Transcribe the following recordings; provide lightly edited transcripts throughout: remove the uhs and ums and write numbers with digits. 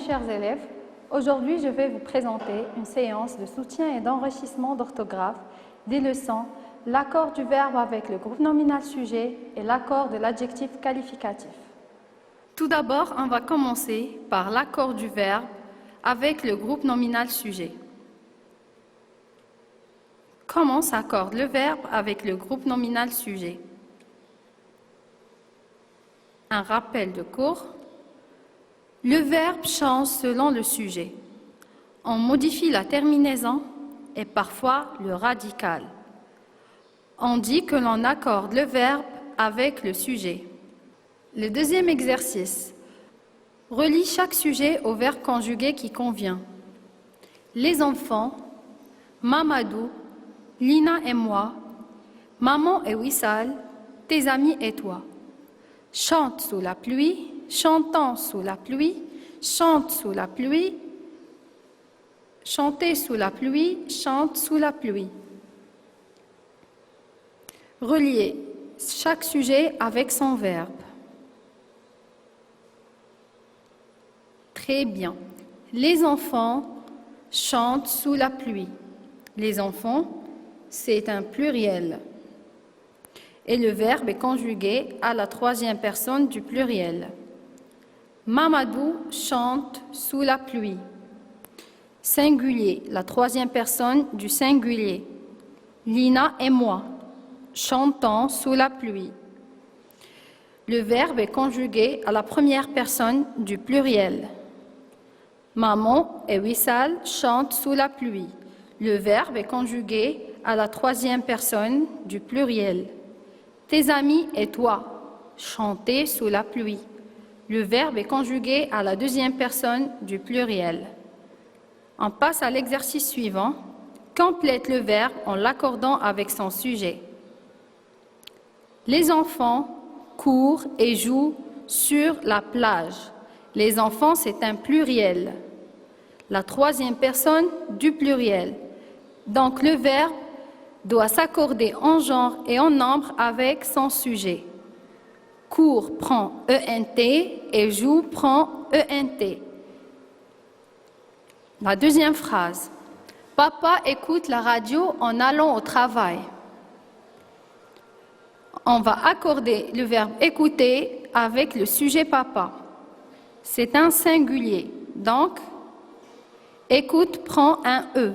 chers élèves. Aujourd'hui, je vais vous présenter une séance de soutien et d'enrichissement d'orthographe des leçons l'accord du verbe avec le groupe nominal sujet et l'accord de l'adjectif qualificatif. Tout d'abord, on va commencer par l'accord du verbe avec le groupe nominal sujet. Comment s'accorde le verbe avec le groupe nominal sujet? Un rappel de cours. Le verbe change selon le sujet. On modifie la terminaison et parfois le radical. On dit que l'on accorde le verbe avec le sujet. Le deuxième exercice. Relie chaque sujet au verbe conjugué qui convient. Les enfants, Mamadou, Lina et moi, maman et Wissal, tes amis et toi. Chante sous la pluie, chantant sous la pluie, chante sous la pluie, chanter sous la pluie, chante sous la pluie. Relier chaque sujet avec son verbe. Très bien. Les enfants chantent sous la pluie. Les enfants, c'est un pluriel. Et le verbe est conjugué à la troisième personne du pluriel. Mamadou chante sous la pluie. Singulier, la troisième personne du singulier. Lina et moi, chantons sous la pluie. Le verbe est conjugué à la première personne du pluriel. Maman et Wissal chantent sous la pluie. Le verbe est conjugué à la troisième personne du pluriel. Tes amis et toi, chantez sous la pluie. Le verbe est conjugué à la deuxième personne du pluriel. On passe à l'exercice suivant. Complète le verbe en l'accordant avec son sujet. Les enfants courent et jouent sur la plage. Les enfants, c'est un pluriel. La troisième personne du pluriel. Donc le verbe doit s'accorder en genre et en nombre avec son sujet. Court prend ENT et joue prend ENT. La deuxième phrase. Papa écoute la radio en allant au travail. On va accorder le verbe écouter avec le sujet papa. C'est un singulier. Donc, écoute prend un E.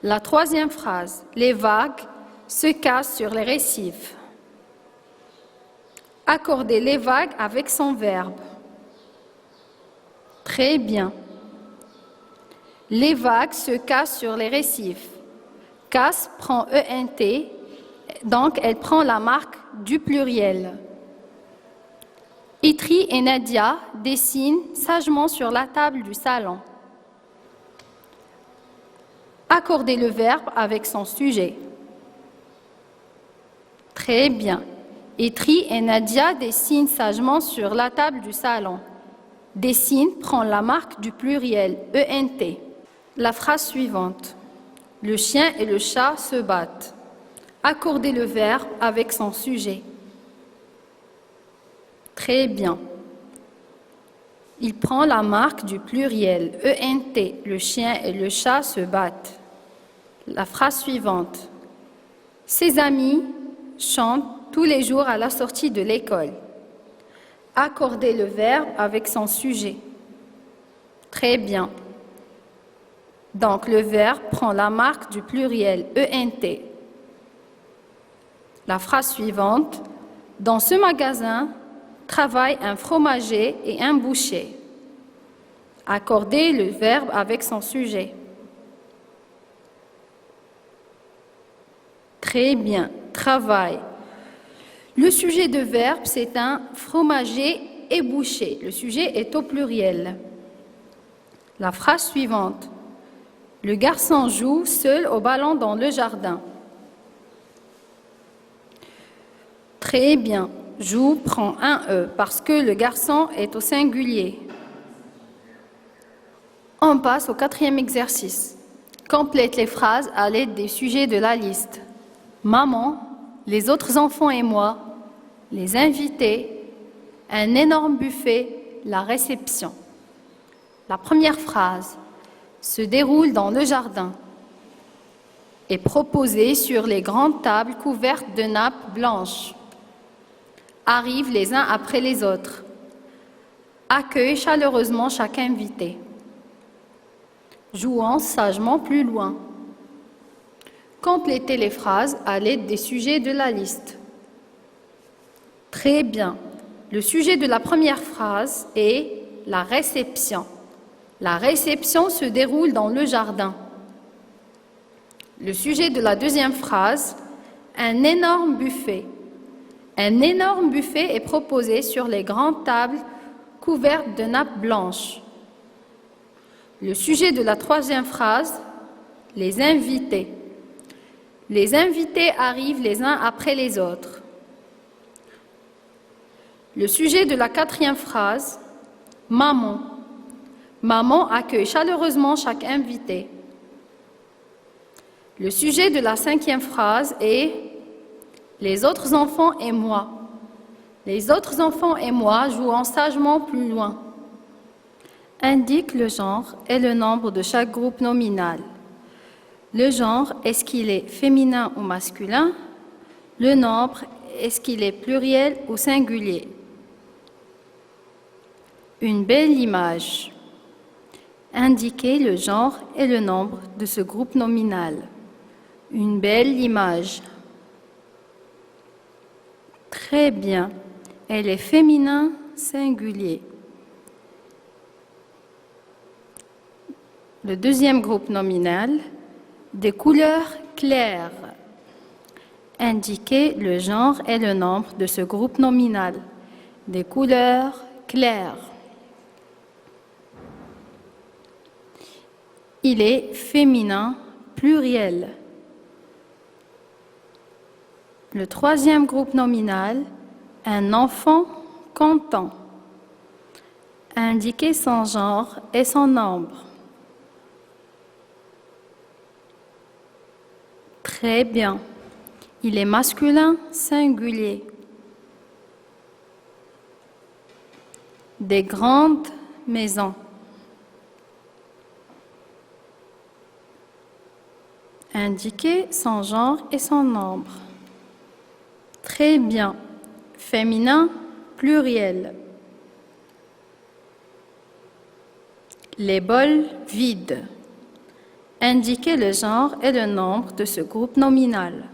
La troisième phrase. Les vagues se cassent sur les récifs. Accordez les vagues avec son verbe. Très bien. Les vagues se cassent sur les récifs. Casse prend ENT, donc elle prend la marque du pluriel. Itri et Nadia dessinent sagement sur la table du salon. Accordez le verbe avec son sujet. Très bien. Itri et Nadia dessinent sagement sur la table du salon. Dessine prend la marque du pluriel, ENT. La phrase suivante. Le chien et le chat se battent. Accordez le verbe avec son sujet. Très bien. Il prend la marque du pluriel, ENT. Le chien et le chat se battent. La phrase suivante. Ses amis chantent tous les jours à la sortie de l'école. Accordez le verbe avec son sujet. Très bien. Donc, le verbe prend la marque du pluriel, ENT. La phrase suivante. Dans ce magasin, travaillent un fromager et un boucher. Accordez le verbe avec son sujet. Très bien. Travail. Le sujet de verbe, c'est un fromager et boucher. Le sujet est au pluriel. La phrase suivante. Le garçon joue seul au ballon dans le jardin. Très bien. Joue prend un E parce que le garçon est au singulier. On passe au quatrième exercice. Complète les phrases à l'aide des sujets de la liste. Maman, les autres enfants et moi, les invités, un énorme buffet, la réception. La première phrase se déroule dans le jardin, est proposée sur les grandes tables couvertes de nappes blanches, arrivent les uns après les autres, accueillent chaleureusement chaque invité, jouant sagement plus loin. Complétez les phrases à l'aide des sujets de la liste. Très bien. Le sujet de la première phrase est la réception. La réception se déroule dans le jardin. Le sujet de la deuxième phrase, un énorme buffet. Un énorme buffet est proposé sur les grandes tables couvertes de nappes blanches. Le sujet de la troisième phrase, les invités. Les invités arrivent les uns après les autres. Le sujet de la quatrième phrase, maman. Maman accueille chaleureusement chaque invité. Le sujet de la cinquième phrase est les autres enfants et moi. Les autres enfants et moi jouant sagement plus loin. Indique le genre et le nombre de chaque groupe nominal. Le genre, est-ce qu'il est féminin ou masculin? Le nombre, est-ce qu'il est pluriel ou singulier? Une belle image. Indiquez le genre et le nombre de ce groupe nominal. Une belle image. Très bien. Elle est féminin singulier. Le deuxième groupe nominal, des couleurs claires. Indiquez le genre et le nombre de ce groupe nominal. Des couleurs claires. Il est féminin pluriel. Le troisième groupe nominal, un enfant content. Indiquez son genre et son nombre. Très bien. Il est masculin singulier. Des grandes maisons. Indiquez son genre et son nombre. Très bien. Féminin pluriel. Les bols vides. Indiquez le genre et le nombre de ce groupe nominal.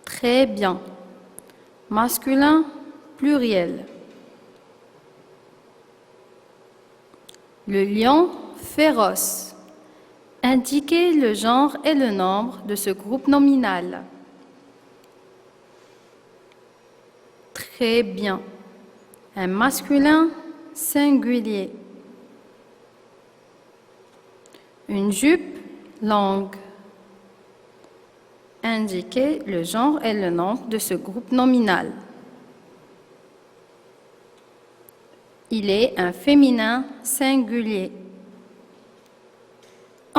Très bien. Masculin pluriel. Le lion féroce. Indiquez le genre et le nombre de ce groupe nominal. Très bien. Un masculin singulier. Une jupe longue. Indiquez le genre et le nombre de ce groupe nominal. Il est un féminin singulier.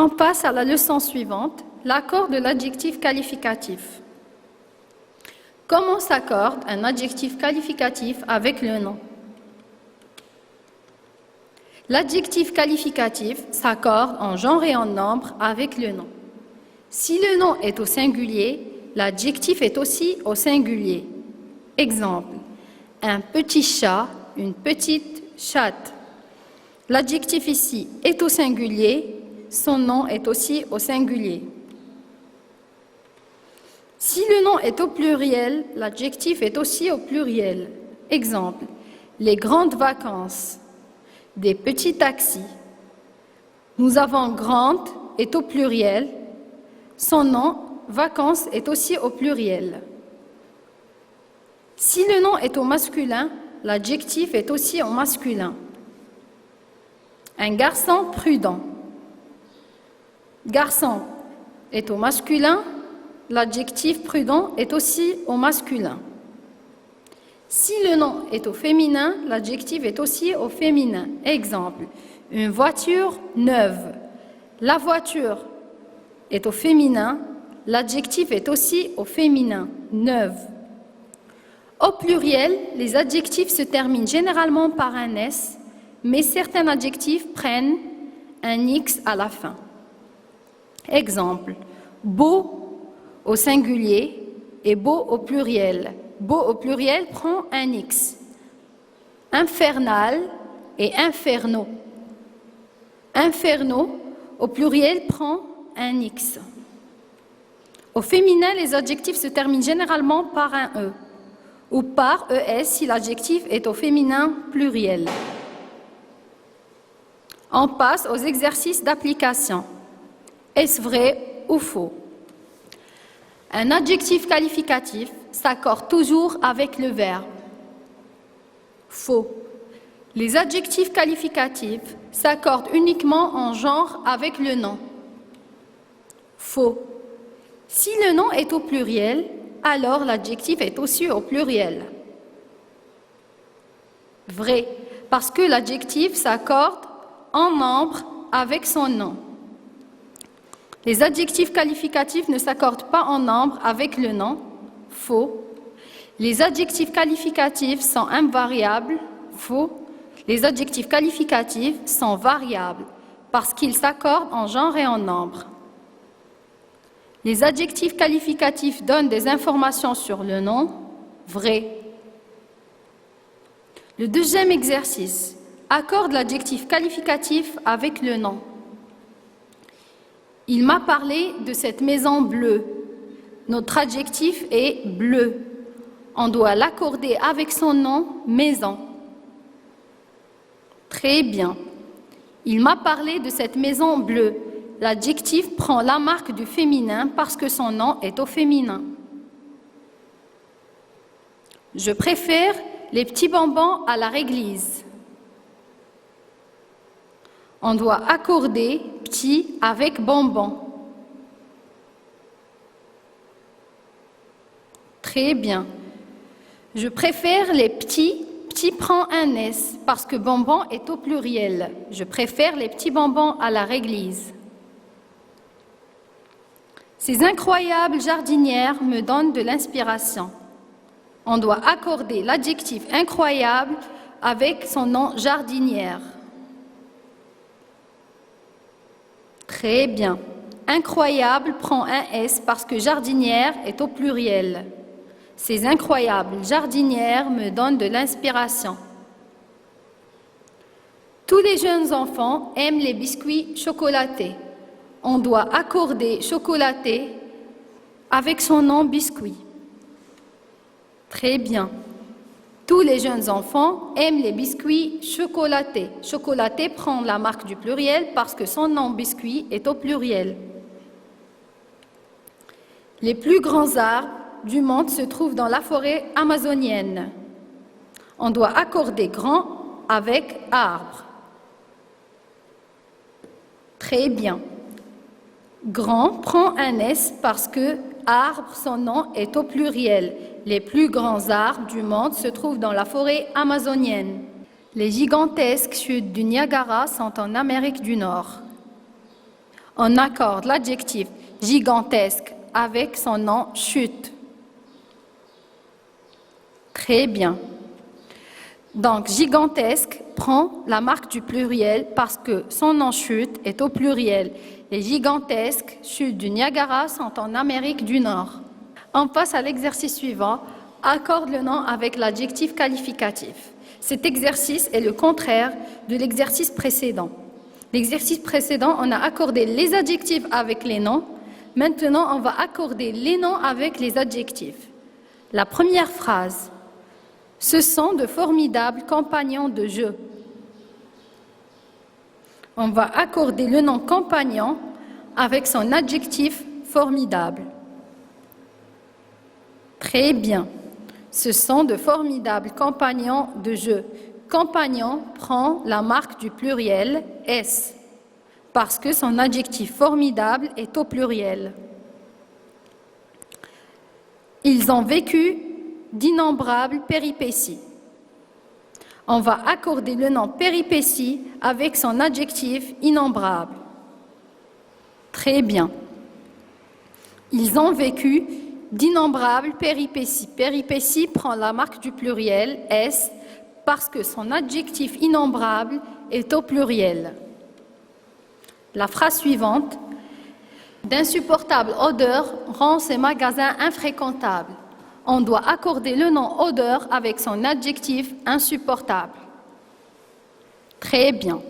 On passe à la leçon suivante, l'accord de l'adjectif qualificatif. Comment s'accorde un adjectif qualificatif avec le nom? L'adjectif qualificatif s'accorde en genre et en nombre avec le nom. Si le nom est au singulier, l'adjectif est aussi au singulier. Exemple, un petit chat, une petite chatte. L'adjectif ici est au singulier, son nom est aussi au singulier. Si le nom est au pluriel, l'adjectif est aussi au pluriel. Exemple, les grandes vacances, des petits taxis. Nous avons grande est au pluriel, son nom, vacances, est aussi au pluriel. Si le nom est au masculin, l'adjectif est aussi au masculin. Un garçon prudent. Garçon est au masculin, l'adjectif prudent est aussi au masculin. Si le nom est au féminin, l'adjectif est aussi au féminin. Exemple, une voiture neuve. La voiture est au féminin, l'adjectif est aussi au féminin, neuve. Au pluriel, les adjectifs se terminent généralement par un S, mais certains adjectifs prennent un X à la fin. Exemple, beau au singulier et beau au pluriel. Beau au pluriel prend un X. Infernal et inferno. Inferno au pluriel prend un X. Au féminin, les adjectifs se terminent généralement par un E ou par ES si l'adjectif est au féminin pluriel. On passe aux exercices d'application. Est-ce vrai ou faux? Un adjectif qualificatif s'accorde toujours avec le verbe. Faux. Les adjectifs qualificatifs s'accordent uniquement en genre avec le nom. Faux. Si le nom est au pluriel, alors l'adjectif est aussi au pluriel. Vrai, parce que l'adjectif s'accorde en nombre avec son nom. Les adjectifs qualificatifs ne s'accordent pas en nombre avec le nom. Faux. Les adjectifs qualificatifs sont invariables. Faux. Les adjectifs qualificatifs sont variables parce qu'ils s'accordent en genre et en nombre. Les adjectifs qualificatifs donnent des informations sur le nom. Vrai. Le deuxième exercice accorde l'adjectif qualificatif avec le nom. Il m'a parlé de cette maison bleue. Notre adjectif est bleu. On doit l'accorder avec son nom, maison. Très bien. Il m'a parlé de cette maison bleue. L'adjectif prend la marque du féminin parce que son nom est au féminin. Je préfère les petits bonbons à la réglisse. On doit accorder petit avec bonbon. Très bien. Je préfère les petits. Petit prend un S parce que bonbon est au pluriel. Je préfère les petits bonbons à la réglisse. Ces incroyables jardinières me donnent de l'inspiration. On doit accorder l'adjectif incroyable avec son nom jardinière. Très bien. Incroyable prend un S parce que jardinière est au pluriel. Ces incroyables jardinières me donnent de l'inspiration. Tous les jeunes enfants aiment les biscuits chocolatés. On doit accorder chocolaté avec son nom biscuit. Très bien. Tous les jeunes enfants aiment les biscuits chocolatés. Chocolaté prend la marque du pluriel parce que son nom biscuit est au pluriel. Les plus grands arbres du monde se trouvent dans la forêt amazonienne. On doit accorder grand avec arbre. Très bien. Grand prend un S parce que arbre, son nom est au pluriel. Les plus grands arbres du monde se trouvent dans la forêt amazonienne. Les gigantesques chutes du Niagara sont en Amérique du Nord. On accorde l'adjectif gigantesque avec son nom chute. Très bien. Donc, gigantesque prend la marque du pluriel parce que son nom chute est au pluriel. Les gigantesques chutes du Niagara sont en Amérique du Nord. On passe à l'exercice suivant. Accorde le nom avec l'adjectif qualificatif. Cet exercice est le contraire de l'exercice précédent. L'exercice précédent, on a accordé les adjectifs avec les noms. Maintenant, on va accorder les noms avec les adjectifs. La première phrase. Ce sont de formidables compagnons de jeu. On va accorder le nom compagnon avec son adjectif formidable. Très bien. Ce sont de formidables compagnons de jeu. Compagnon prend la marque du pluriel S parce que son adjectif formidable est au pluriel. Ils ont vécu d'innombrables péripéties. On va accorder le nom péripéties avec son adjectif innombrable. Très bien. Ils ont vécu d'innombrables péripéties. Péripéties prend la marque du pluriel S parce que son adjectif innombrable est au pluriel. La phrase suivante, d'insupportables odeurs rend ces magasins infréquentables. On doit accorder le nom odeur avec son adjectif insupportable. Très bien.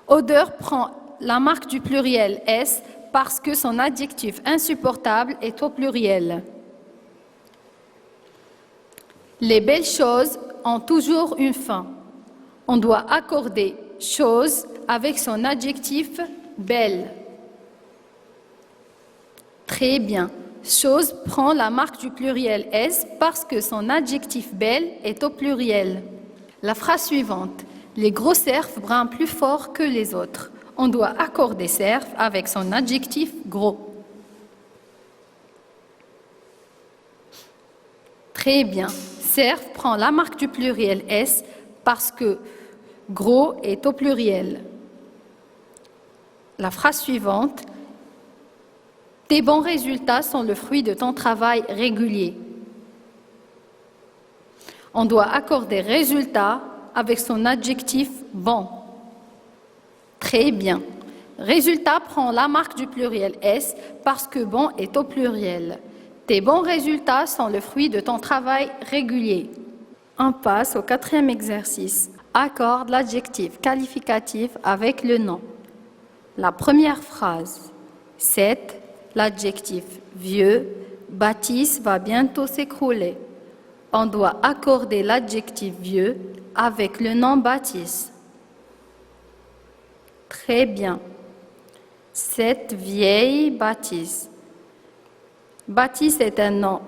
Odeur prend la marque du pluriel S parce que son adjectif insupportable est au pluriel. Les belles choses ont toujours une fin. On doit accorder chose avec son adjectif belle. Très bien. Chose prend la marque du pluriel S parce que son adjectif belle est au pluriel. La phrase suivante. Les gros cerfs brament plus fort que les autres. On doit accorder cerf avec son adjectif gros. Très bien. Cerf prend la marque du pluriel S parce que gros est au pluriel. La phrase suivante. Tes bons résultats sont le fruit de ton travail régulier. On doit accorder résultat avec son adjectif bon. Très bien. Résultat prend la marque du pluriel S parce que bon est au pluriel. Tes bons résultats sont le fruit de ton travail régulier. On passe au 4e exercice. Accorde l'adjectif qualificatif avec le nom. La première phrase. 7. L'adjectif vieux. Bâtisse va bientôt s'écrouler. On doit accorder l'adjectif vieux avec le nom bâtisse. Très bien. Cette vieille bâtisse. Bâtisse est un nom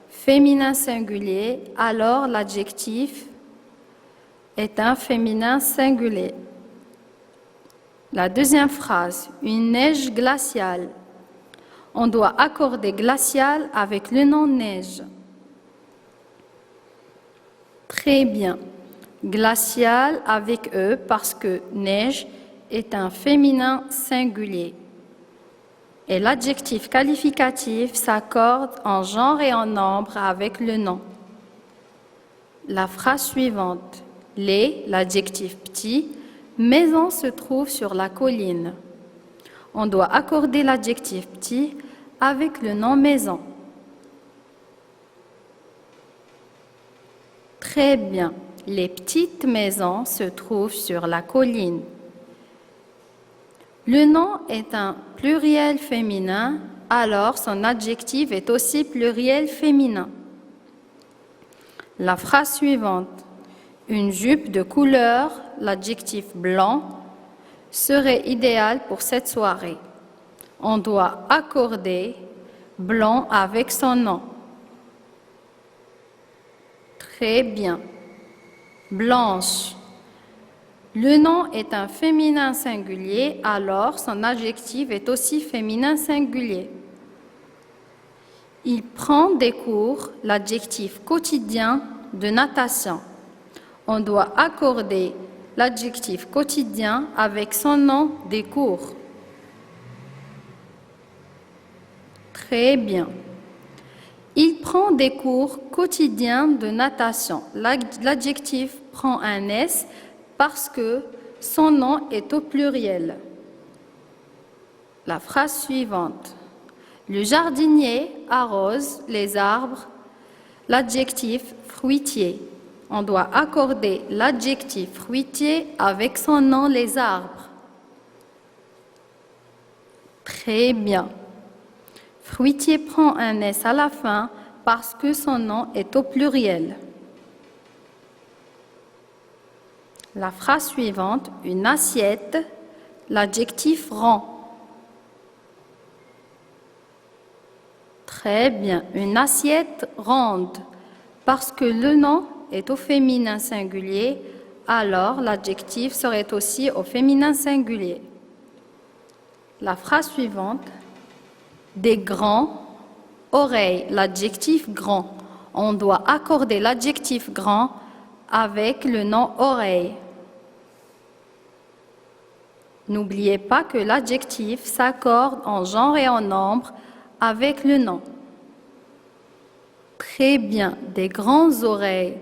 féminin singulier, alors l'adjectif est un féminin singulier. La deuxième phrase, une neige glaciale. On doit accorder glacial avec le nom neige. Très bien. Glacial avec E parce que neige est un féminin singulier. Et l'adjectif qualificatif s'accorde en genre et en nombre avec le nom. La phrase suivante. Les, l'adjectif petit, maison se trouve sur la colline. On doit accorder l'adjectif petit avec le nom maison. Très bien. Les petites maisons se trouvent sur la colline. Le nom est un pluriel féminin, alors son adjectif est aussi pluriel féminin. La phrase suivante. Une jupe de couleur, l'adjectif blanc, serait idéal pour cette soirée. On doit accorder blanc avec son nom. Très bien. Blanche. Le nom est un féminin singulier, alors son adjectif est aussi féminin singulier. Il prend des cours, l'adjectif quotidien de natation. On doit accorder l'adjectif quotidien avec son nom des cours. Très bien. Il prend des cours quotidiens de natation. L'adjectif prend un S parce que son nom est au pluriel. La phrase suivante. Le jardinier arrose les arbres. L'adjectif fruitier. On doit accorder l'adjectif fruitier avec son nom les arbres. Très bien. Fruitier prend un S à la fin parce que son nom est au pluriel. La phrase suivante, une assiette, l'adjectif rond. Très bien, une assiette ronde. Parce que le nom est au féminin singulier, alors l'adjectif serait aussi au féminin singulier. La phrase suivante, des grands oreilles, l'adjectif grand. On doit accorder l'adjectif grand avec le nom oreille. N'oubliez pas que l'adjectif s'accorde en genre et en nombre avec le nom. Très bien. Des grandes oreilles.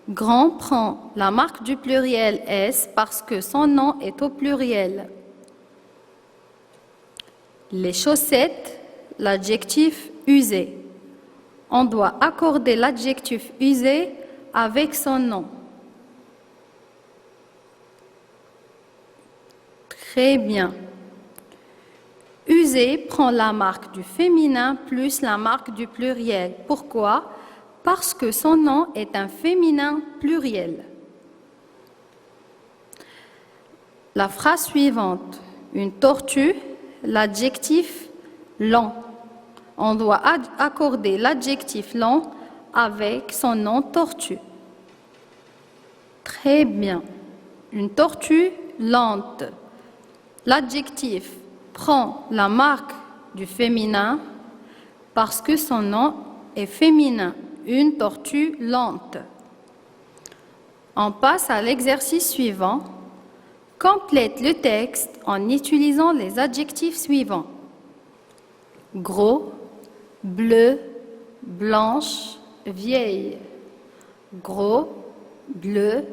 Grand prend la marque du pluriel S parce que son nom est au pluriel. Les chaussettes, l'adjectif usé. On doit accorder l'adjectif usé avec son nom. Très bien. Usé prend la marque du féminin plus la marque du pluriel. Pourquoi? Parce que son nom est un féminin pluriel. La phrase suivante. Une tortue, l'adjectif lent. On doit accorder l'adjectif lent avec son nom tortue. Très bien. Une tortue lente. L'adjectif prend la marque du féminin parce que son nom est féminin. Une tortue lente. On passe à l'exercice suivant. Complète le texte en utilisant les adjectifs suivants. Gros, bleu, blanche, vieille. Gros, bleu,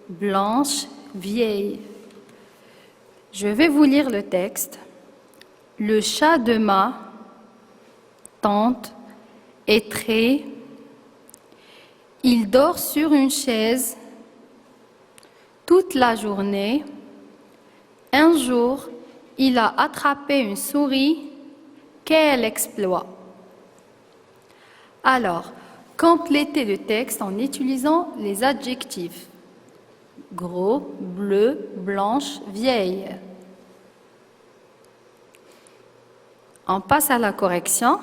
blanche, vieille. Je vais vous lire le texte. Le chat de ma tante est très. Il dort sur une chaise toute la journée. Un jour, il a attrapé une souris. Quel exploit! Alors, complétez le texte en utilisant les adjectifs. Gros, bleu, blanche, vieille. On passe à la correction.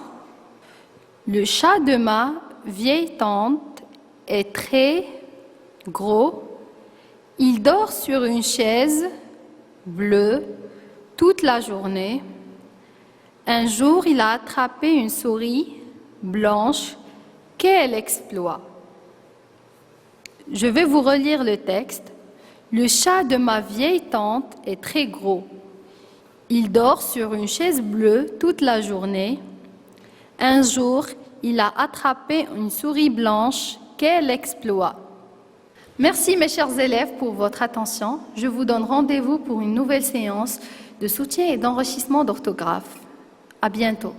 Le chat de ma vieille tante est très gros. Il dort sur une chaise bleue toute la journée. Un jour, il a attrapé une souris blanche. Quel exploit! Je vais vous relire le texte. Le chat de ma vieille tante est très gros. Il dort sur une chaise bleue toute la journée. Un jour, il a attrapé une souris blanche. Quel exploit! Merci mes chers élèves pour votre attention. Je vous donne rendez-vous pour une nouvelle séance de soutien et d'enrichissement d'orthographe. À bientôt.